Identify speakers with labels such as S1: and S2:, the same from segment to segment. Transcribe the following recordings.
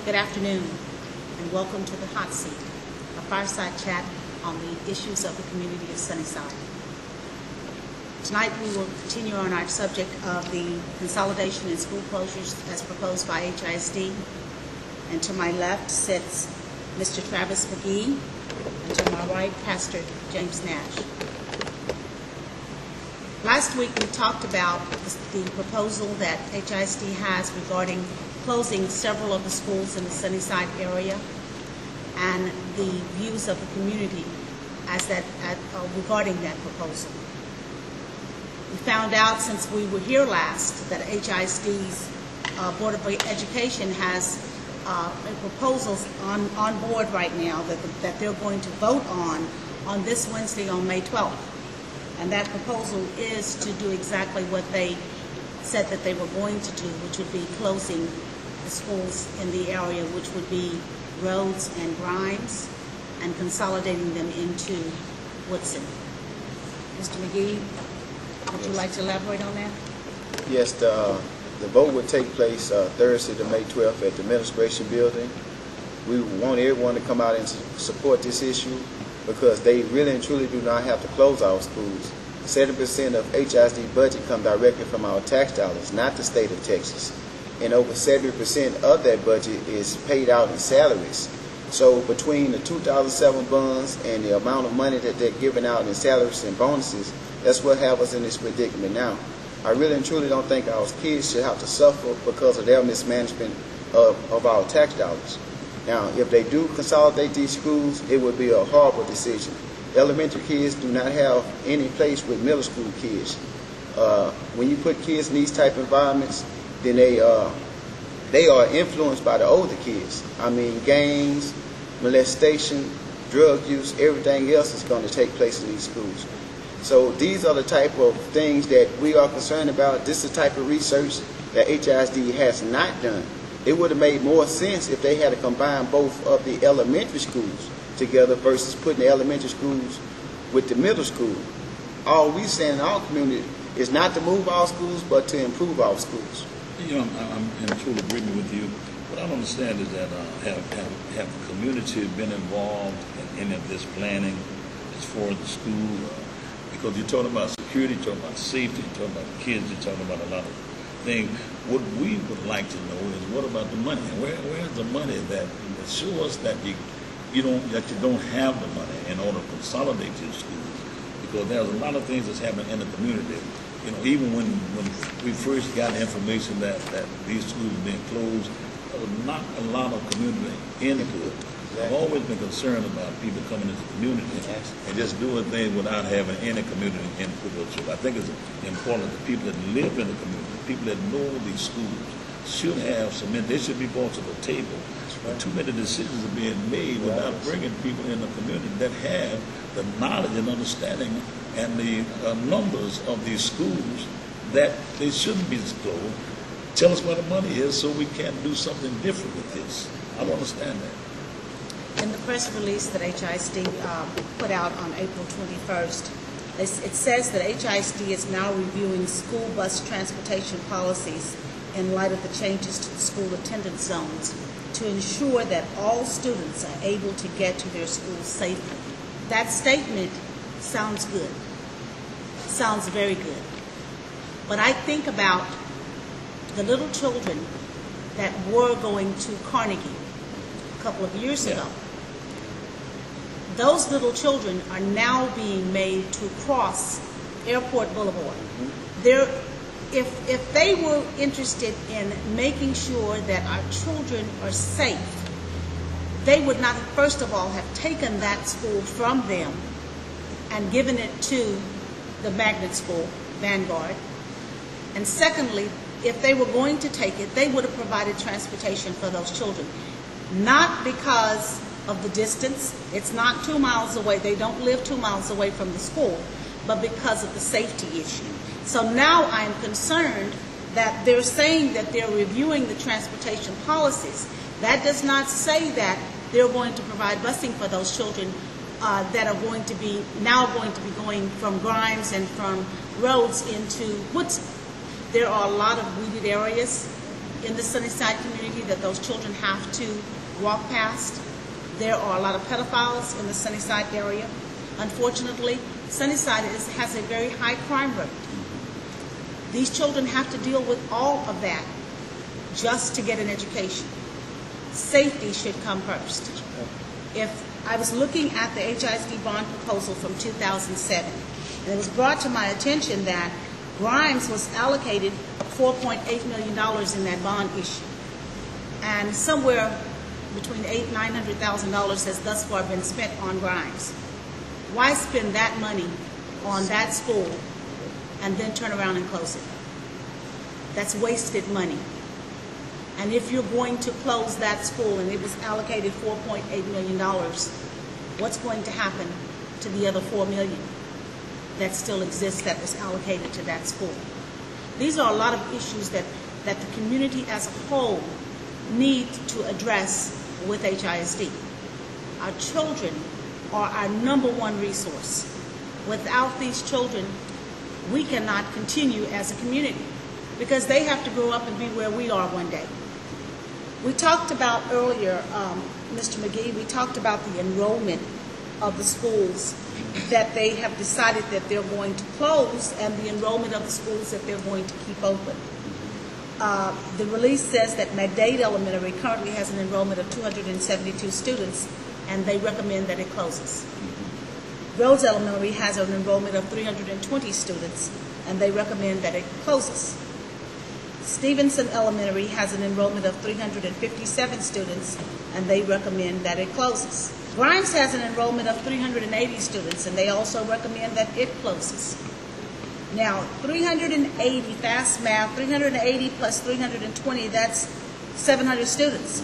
S1: Good afternoon, and welcome to the Hot Seat, a fireside chat on the issues of the community of Sunnyside. Tonight we will continue on our subject of the consolidation in school closures as proposed by HISD. And to my left sits Mr. Travis McGee, and to my right, Pastor James Nash. Last week we talked about the proposal that HISD has regarding closing several of the schools in the Sunnyside area and the views of the community regarding that proposal. We found out since we were here last that HISD's Board of Education has proposals on board right now that they're going to vote on this Wednesday on May 12th. And that proposal is to do exactly what they said that they were going to do, which would be closing the schools in the area, which would be Rhodes and Grimes, and consolidating them into Woodson. Mr. McGee, would you like to elaborate on that?
S2: Yes, the vote would take place Thursday, the May 12th at the Administration Building. We want everyone to come out and support this issue because they really and truly do not have to close our schools. 70% of HISD budget comes directly from our tax dollars, not the state of Texas. And over 70% of that budget is paid out in salaries. So between the 2007 bonds and the amount of money that they're giving out in salaries and bonuses, that's what have us in this predicament now. I really and truly don't think our kids should have to suffer because of their mismanagement of our tax dollars. Now, if they do consolidate these schools, it would be a horrible decision. Elementary kids do not have any place with middle school kids. When you put kids in these type of environments, then they are influenced by the older kids. I mean, gangs, molestation, drug use, everything else is going to take place in these schools. So these are the type of things that we are concerned about. This is the type of research that HISD has not done. It would have made more sense if they had to combine both of the elementary schools together versus putting the elementary schools with the middle school. All we saying in our community is not to move our schools, but to improve our schools.
S3: You know, I'm in total agreement with you. What I don't understand is that have the community been involved in any of this planning as far as the school? Because you're talking about security, you're talking about safety, you're talking about kids, you're talking about a lot of things. What we would like to know is what about the money? Where's the money that shows that you don't have the money in order to consolidate your schools? Because there's a lot of things that's happening in the community. You know, even when we first got the information that these schools were being closed, there was not a lot of community input. I've always been concerned about people coming into the community and just doing things without having any community input whatsoever. I think it's important that the people that live in the community, people that know these schools, should have some, they should be brought to the table. But too many decisions are being made without bringing people in the community that have the knowledge and understanding and the numbers of these schools that they shouldn't be closed. Tell us where the money is so we can do something different with this. I don't understand that.
S1: In the press release that HISD put out on April 21st, it says that HISD is now reviewing school bus transportation policies in light of the changes to the school attendance zones to ensure that all students are able to get to their schools safely. That statement sounds good. Sounds very good. But I think about the little children that were going to Carnegie a couple of years ago. Those little children are now being made to cross Airport Boulevard. If they were interested in making sure that our children are safe, they would not, first of all, have taken that school from them and given it to the magnet school, Vanguard. And secondly, if they were going to take it, they would have provided transportation for those children. Not because of the distance. It's not 2 miles away. They don't live 2 miles away from the school, but because of the safety issue. So now I'm concerned that they're saying that they're reviewing the transportation policies. That does not say that they're going to provide busing for those children that are going to be going from Grimes and from Rhodes into Woodson. There are a lot of weeded areas. in the Sunnyside community that those children have to walk past. There are a lot of pedophiles in the Sunnyside area. Unfortunately, Sunnyside has a very high crime rate. These children have to deal with all of that just to get an education. Safety should come first. If I was looking at the HISD bond proposal from 2007, and it was brought to my attention that Grimes was allocated $4.8 million in that bond issue, and somewhere between $800,000 and $900,000 has thus far been spent on Grimes. Why spend that money on that school and then turn around and close it? That's wasted money. And if you're going to close that school and it was allocated $4.8 million, what's going to happen to the other $4 million that still exists that was allocated to that school? These are a lot of issues that the community as a whole need to address with HISD. Our children are our number one resource. Without these children, we cannot continue as a community because they have to grow up and be where we are one day. We talked about earlier, Mr. McGee, we talked about the enrollment of the schools that they have decided that they're going to close and the enrollment of the schools that they're going to keep open. The release says that McDade Elementary currently has an enrollment of 272 students, and they recommend that it closes. Rhodes Elementary has an enrollment of 320 students, and they recommend that it closes. Stevenson Elementary has an enrollment of 357 students, and they recommend that it closes. Grimes has an enrollment of 380 students, and they also recommend that it closes. Now, 380, fast math, 380 plus 320, that's 700 students.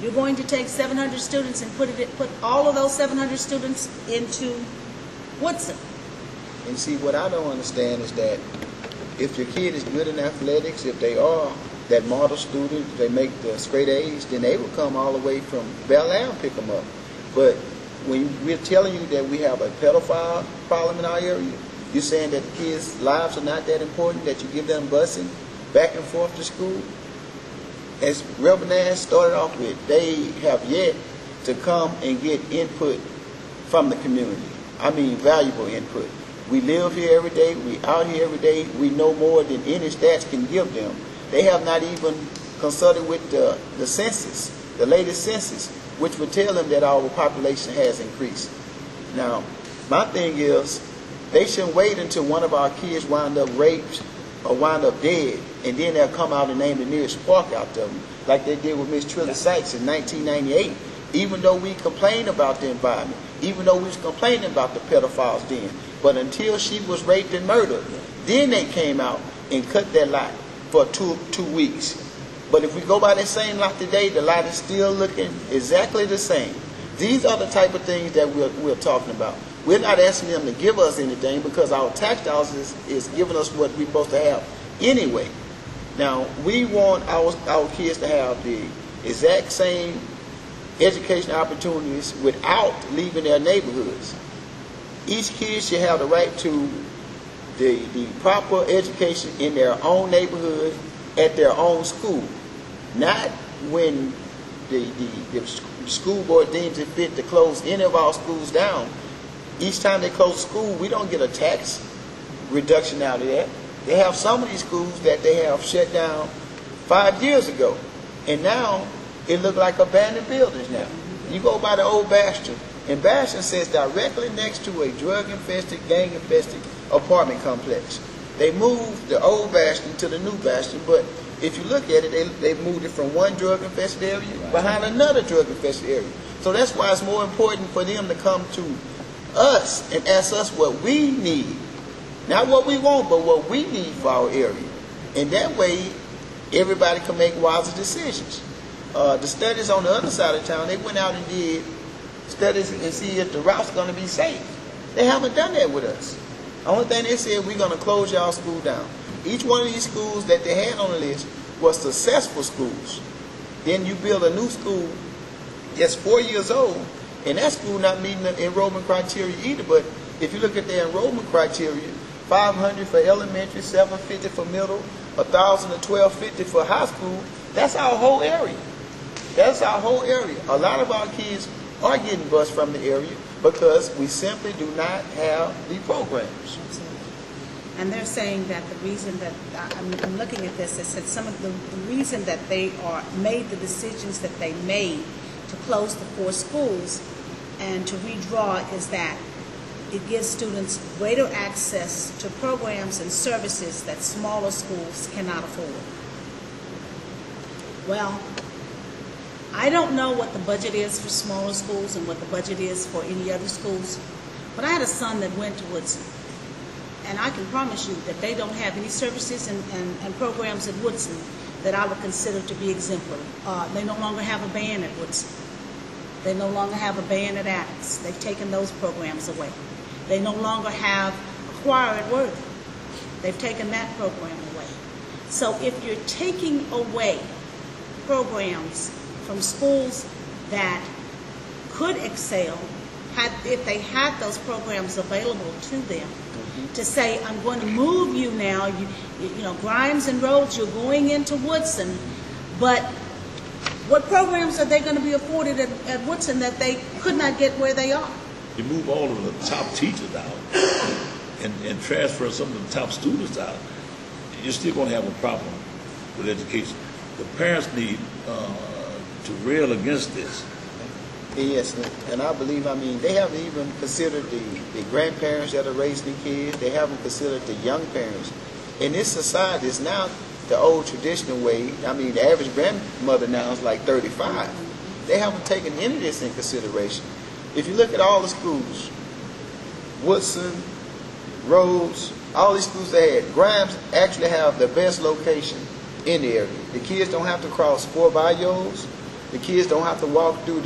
S1: You're going to take 700 students and put all of those 700 students into Woodson.
S2: And see, what I don't understand is that if your kid is good in athletics, if they are that model student, if they make the straight A's, then they will come all the way from Bel Air and pick them up. But when we're telling you that we have a pedophile problem in our area, you're saying that the kids' lives are not that important, that you give them busing back and forth to school? As Reverend Nash started off with, they have yet to come and get input from the community. I mean, valuable input. We live here every day. We out here every day. We know more than any stats can give them. They have not even consulted with the census, the latest census, which would tell them that our population has increased. Now, my thing is, they shouldn't wait until one of our kids wind up raped or wind up dead, and then they'll come out and name the nearest park out to them, like they did with Miss Trilly Sykes in 1998. Even though we complained about the environment, even though we was complaining about the pedophiles then, but until she was raped and murdered, then they came out and cut that lot for two weeks. But if we go by that same lot today, the lot is still looking exactly the same. These are the type of things that we're talking about. We're not asking them to give us anything because our tax dollars is giving us what we're supposed to have anyway. Now, we want our kids to have the exact same education opportunities without leaving their neighborhoods. Each kid should have the right to the proper education in their own neighborhood at their own school, not when the school board deems it fit to close any of our schools down. Each time they close school, we don't get a tax reduction out of that. They have some of these schools that they have shut down 5 years ago, and now it look like abandoned buildings now. You go by the old Bastion, and Bastion sits directly next to a drug-infested, gang-infested apartment complex. They moved the old Bastion to the new Bastion, but if you look at it, they moved it from one drug-infested area behind another drug-infested area. So that's why it's more important for them to come to us and ask us what we need. Not what we want, but what we need for our area. And that way, everybody can make wiser decisions. The studies on the other side of town, they went out and did studies and see if the route's going to be safe. They haven't done that with us. The only thing they said, we're going to close y'all school down. Each one of these schools that they had on the list was successful schools. Then you build a new school that's 4 years old, and that school not meeting the enrollment criteria either. But if you look at their enrollment criteria, 500 for elementary, 750 for middle, $1,000 to $1,250 for high school. That's our whole area. That's our whole area. A lot of our kids are getting bused from the area because we simply do not have the programs.
S1: And they're saying that the reason that, I'm looking at this, it said some of the reason that they made the decisions that they made to close the 4 schools and to redraw is that it gives students greater access to programs and services that smaller schools cannot afford. Well, I don't know what the budget is for smaller schools and what the budget is for any other schools, but I had a son that went to Woodson, and I can promise you that they don't have any services and programs at Woodson that I would consider to be exemplary. They no longer have a band at Woodson. They no longer have a band at Adams. They've taken those programs away. They no longer have a choir at Worthy. They've taken that program away. So if you're taking away programs from schools that could excel, if they had those programs available to them, to say, I'm going to move you now, you know, Grimes and Rhodes, you're going into Woodson, but what programs are they going to be afforded at Woodson that they could not get where they are?
S3: You move all of the top teachers out and transfer some of the top students out, you're still going to have a problem with education. The parents need to rail against this.
S2: Yes, and I believe, they haven't even considered the grandparents that are raising the kids. They haven't considered the young parents. In this society, it's now the old traditional way. The average grandmother now is like 35. They haven't taken any of this in consideration. If you look at all the schools, Woodson, Rhodes, all these schools they had, Grimes actually have the best location in the area. The kids don't have to cross 4 bayous. The kids don't have to walk through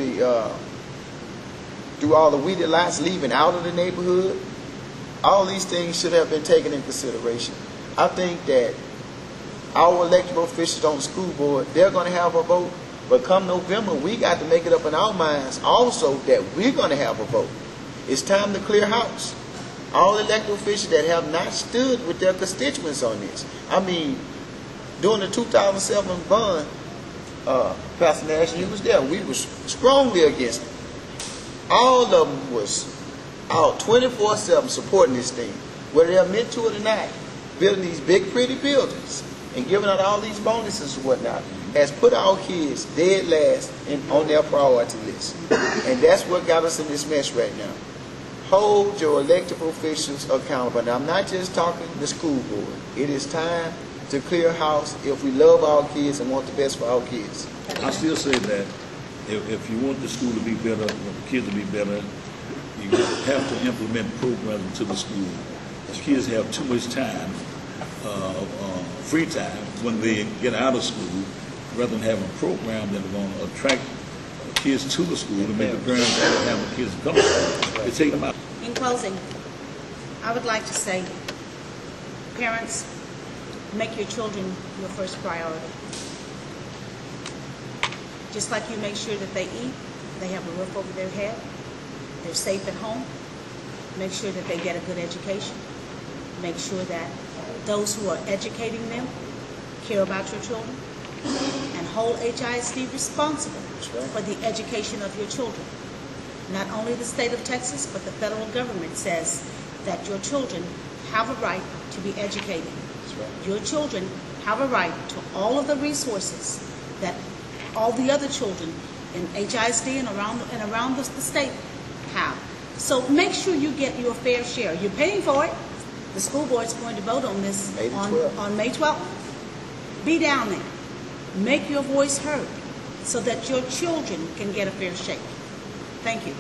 S2: through all the weeded lots leaving out of the neighborhood. All these things should have been taken in consideration. I think that our elected officials on the school board, they're going to have a vote, but come November, we got to make it up in our minds also that we're going to have a vote. It's time to clear house. All elected officials that have not stood with their constituents on this. During the 2007 bond, Pastor Nash, he was there. We was strongly against it. All of them was out 24/7 supporting this thing, whether they admit to it or not. Building these big, pretty buildings and giving out all these bonuses and whatnot has put our kids dead last on their priority list. And that's what got us in this mess right now. Hold your elected officials accountable. And I'm not just talking the school board. It is time to clear house if we love our kids and want the best for our kids.
S3: I still say that if you want the school to be better, want the kids to be better, you have to implement programs into the school. The kids have too much time, free time, when they get out of school, rather than having a program that are going to attract kids to the school to make the parents have the kids come to school. They take them out.
S1: In closing, I would like to say, parents, make your children your first priority. Just like you make sure that they eat, they have a roof over their head, they're safe at home, make sure that they get a good education, make sure that those who are educating them care about your children, and hold HISD responsible for the education of your children. Not only the state of Texas, but the federal government says that your children have a right to be educated. Your children have a right to all of the resources that all the other children in HISD and around the state have. So make sure you get your fair share. You're paying for it. The school board is going to vote on this on May 12th. Be down there. Make your voice heard so that your children can get a fair shake. Thank you.